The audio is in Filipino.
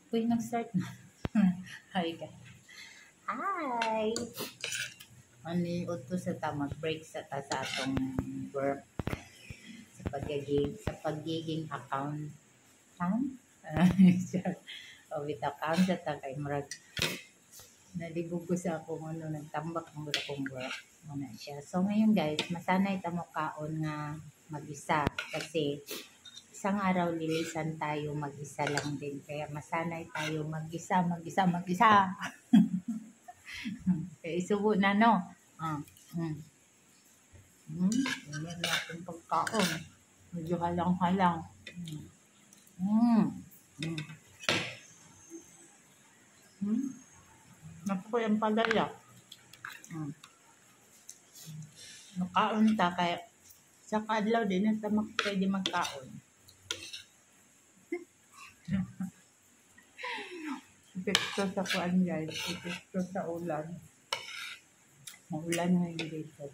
Uy, nag-start na. Hi, guys. Hi! Ano yung utos sa mag-break sa atong work sa pagiging accountant? O, with account sa kay Marag. Nalibog ko sa akong nagtambak ang akong work. Muna siya. So, ngayon guys, masanay tamo kaon nga mag-isa. Kasi, isang araw lilisan tayo mag-isa lang din. Kaya masanay tayo mag-isa. Kaya isubo na, no? Yan na akong pagkaon. Medyo halang-halang. Naku yung palaya. Nakaon ta kaya sa kadlaw din na ta pwede magkaon. Epekto sa kuan guys. Epekto sa ulan. Maulan ngayon dito.